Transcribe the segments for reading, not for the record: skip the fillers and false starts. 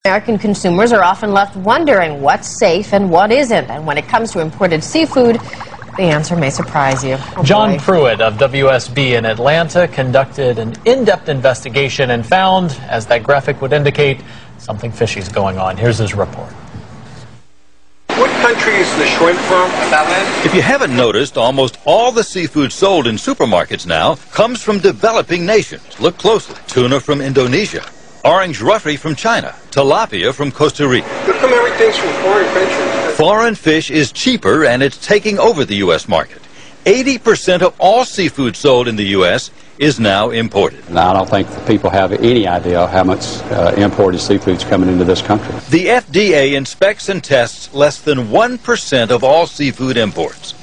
American consumers are often left wondering what's safe and what isn't. And when it comes to imported seafood, the answer may surprise you. John Pruitt of WSB in Atlanta conducted an in-depth investigation and found, as that graphic would indicate, something fishy is going on. Here's his report. What country is the shrimp from? If you haven't noticed, almost all the seafood sold in supermarkets now comes from developing nations. Look closely. Tuna from Indonesia, orange roughy from China, tilapia from Costa Rica. How come everything's from foreign countries? Foreign fish is cheaper and it's taking over the U.S. market. 80% of all seafood sold in the U.S. is now imported. Now, I don't think the people have any idea how much imported seafood's coming into this country. The FDA inspects and tests less than 1% of all seafood imports.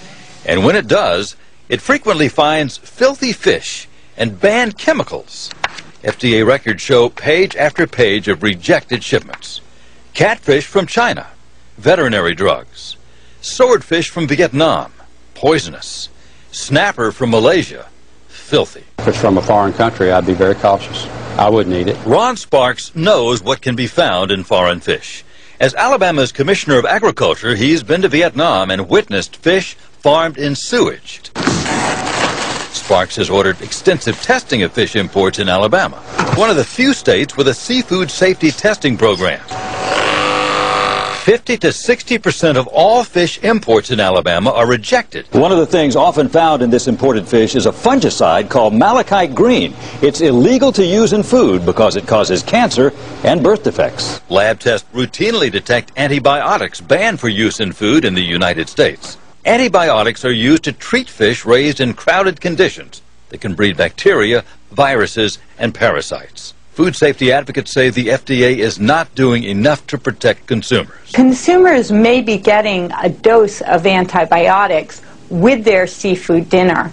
And when it does, it frequently finds filthy fish and banned chemicals. FDA records show page after page of rejected shipments. Catfish from China, veterinary drugs. Swordfish from Vietnam, poisonous. Snapper from Malaysia, filthy. If it's from a foreign country, I'd be very cautious. I wouldn't eat it. Ron Sparks knows what can be found in foreign fish. As Alabama's Commissioner of Agriculture, he's been to Vietnam and witnessed fish farmed in sewage. Sparks has ordered extensive testing of fish imports in Alabama, one of the few states with a seafood safety testing program. 50 to 60% of all fish imports in Alabama are rejected. One of the things often found in this imported fish is a fungicide called malachite green. It's illegal to use in food because it causes cancer and birth defects. Lab tests routinely detect antibiotics banned for use in food in the United States. Antibiotics are used to treat fish raised in crowded conditions that can breed bacteria, viruses, and parasites. Food safety advocates say the FDA is not doing enough to protect consumers. Consumers may be getting a dose of antibiotics with their seafood dinner,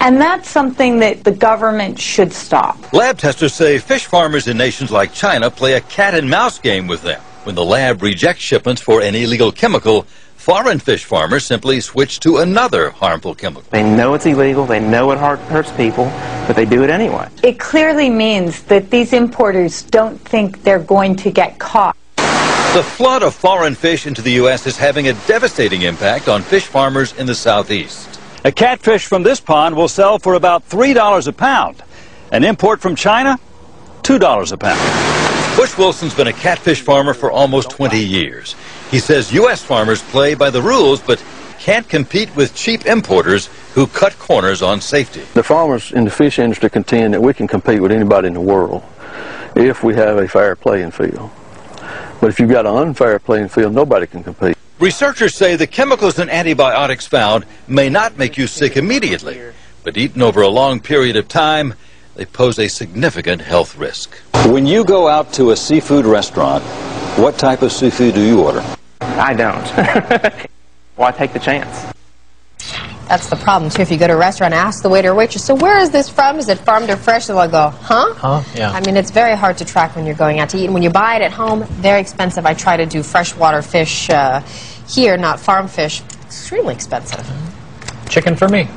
and that's something that the government should stop. Lab testers say fish farmers in nations like China play a cat-and-mouse game with them. When the lab rejects shipments for an illegal chemical, foreign fish farmers simply switch to another harmful chemical. They know it's illegal, they know it hurts people, but they do it anyway. It clearly means that these importers don't think they're going to get caught. The flood of foreign fish into the U.S. is having a devastating impact on fish farmers in the southeast. A catfish from this pond will sell for about $3 a pound. An import from China, $2 a pound. Bush Wilson's been a catfish farmer for almost 20 years. He says U.S. farmers play by the rules, but can't compete with cheap importers who cut corners on safety. The farmers in the fish industry contend that we can compete with anybody in the world if we have a fair playing field. But if you've got an unfair playing field, nobody can compete. Researchers say the chemicals and antibiotics found may not make you sick immediately, but eaten over a long period of time, they pose a significant health risk. When you go out to a seafood restaurant, what type of seafood do you order? I don't. Why take the chance? That's the problem, too. If you go to a restaurant, ask the waiter or waitress, so where is this from? Is it farmed or fresh? They'll go, huh? Huh? Yeah. I mean, it's very hard to track when you're going out to eat. And when you buy it at home, very expensive. I try to do freshwater fish here, not farm fish. Extremely expensive. Chicken for me.